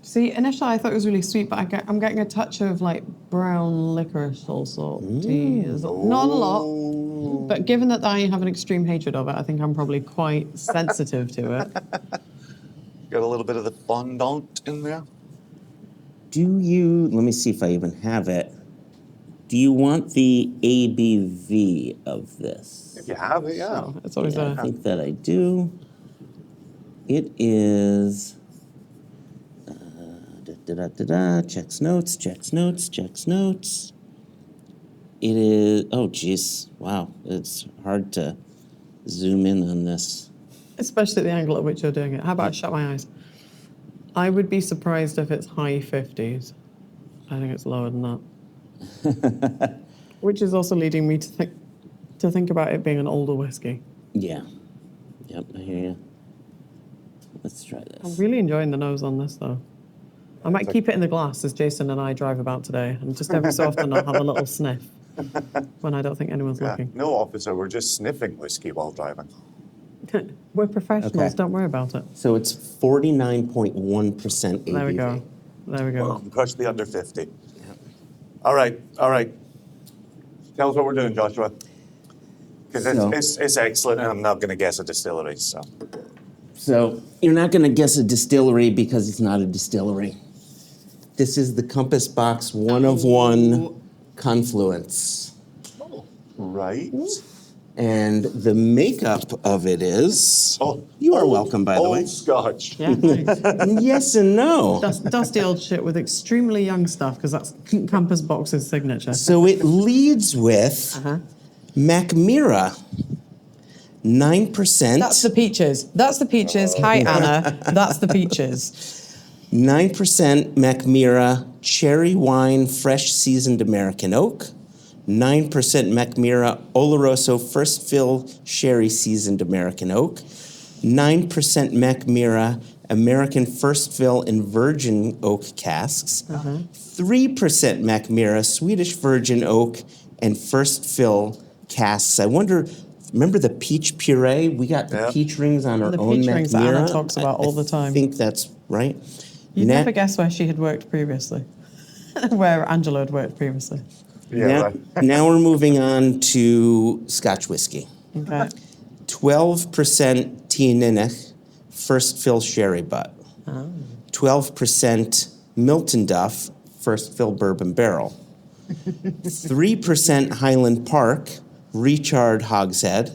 See, initially I thought it was really sweet, but I'm getting a touch of like brown licorice also. Not a lot, but given that I have an extreme hatred of it, I think I'm probably quite sensitive to it. Got a little bit of the fondant in there. Let me see if I even have it. Do you want the ABV of this? If you have it, yeah. So it's always I think that I do. It is. Checks notes. It is. Oh, geez. Wow. It's hard to zoom in on this. especially at the angle at which you're doing it. How about I shut my eyes? I would be surprised if it's high 50s. I think it's lower than that. Which is also leading me to think about it being an older whiskey. Yeah. Yep, I hear you. Let's try I'm this. really enjoying the nose on this, though. I might keep it in the glass as Jason and I drive about today, and just every so often I'll have a little sniff when I don't think anyone's looking. No, officer, we're just sniffing whiskey while driving. We're professionals, Okay. don't worry about it. So it's 49.1% ABV. There we go. There we go. Crush the under 50. All right. Tell us what we're doing, Joshua. Because it's excellent, and I'm not going to guess a distillery. So you're not going to guess a distillery because it's not a distillery. This is the Compass Box 1 of 1 Confluence. Right. And the makeup of it is... you are welcome, by the way. Old Scotch. Yeah, thanks. Yes and no. Dusty old shit with extremely young stuff, because that's Compass Box's signature. So it leads with Macmira, 9%. That's the peaches. That's the peaches. Hi, Anna. That's the peaches. 9% Macmira Cherry Wine Fresh Seasoned American Oak. 9% Macmira Oloroso First Fill Sherry Seasoned American Oak. 9% Macmira American First Fill and Virgin Oak Casks. 3% Macmira Swedish Virgin Oak and First Fill Casks. I wonder, remember the peach puree? We got the peach rings on our The own peach Macmira. rings that Anna talks about all the time. I think that's right. You'd never guess where she had worked previously. Where Angela had worked previously. Now we're moving on to Scotch whiskey. Okay. 12% Tianinic First Fill Sherry Butt. 12% Milton Duff First Fill Bourbon Barrel. 3% Highland Park Recharred Hogshead.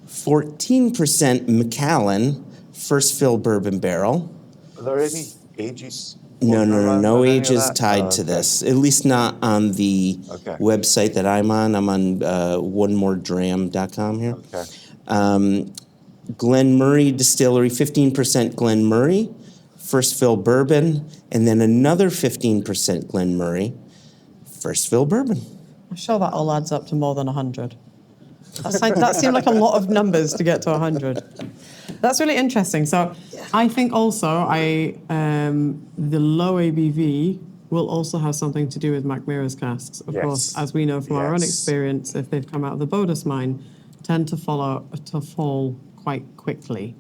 14% Macallan First Fill Bourbon Barrel. Are there any ages? No ages tied to this. At least not on the website that I'm on. I'm on onemoredram.com here. Glen Murray Distillery, 15% Glen Murray, First Fill Bourbon, and then another 15% Glen Murray, First Fill Bourbon. I'm sure that all adds up to more than 100. That seemed like a lot of numbers to get to 100. That's really interesting. So I think also the low ABV will also have something to do with Macmira's casks. Of course, as we know from our own experience, if they've come out of the Bodas mine, tend to fall quite quickly.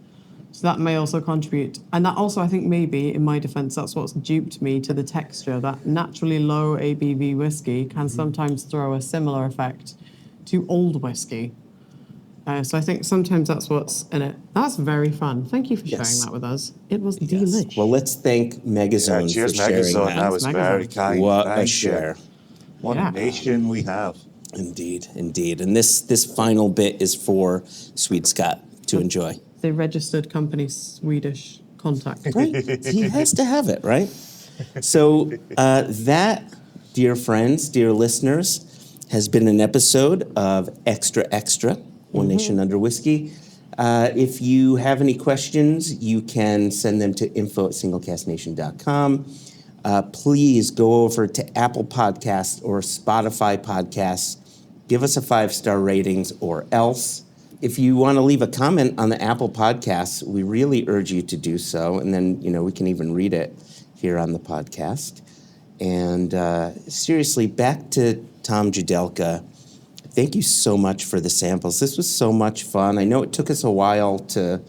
So that may also contribute. And that also, I think maybe, in my defense, that's what's duped me to the texture. That naturally low ABV whiskey can sometimes throw a similar effect to old whiskey. So I think sometimes that's what's in it. That's very fun. Thank you for sharing that with us. It was delicious. Well, let's thank Megazone cheers, for sharing Megazone. that. That was very kind. What Thank a share. What a nation we have. Indeed. And this final bit is for Sweet Scott to enjoy. The registered company Swedish contact. Right? He has to have it, right? So that, dear friends, dear listeners, has been an episode of Extra Extra, One Nation Under Whiskey. If you have any questions, you can send them to info@singlecastnation.com. Please go over to Apple Podcasts or Spotify Podcasts. Give us a 5-star ratings or else. If you want to leave a comment on the Apple Podcasts, we really urge you to do so. And then, we can even read it here on the podcast. And seriously, back to Tom Judelka. Thank you so much for the samples. This was so much fun. I know it took us a while to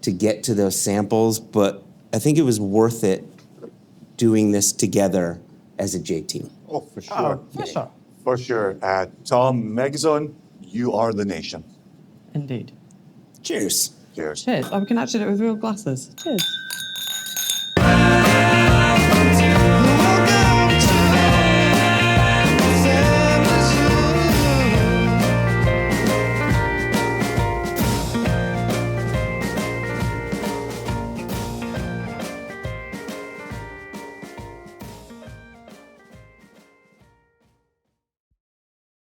get to those samples, but I think it was worth it doing this together as a J team. Oh, for sure. For sure. For sure. Tom, Megazone, you are the nation. Indeed. Cheers. Cheers. Cheers. Oh, we can actually do it with real glasses. Cheers.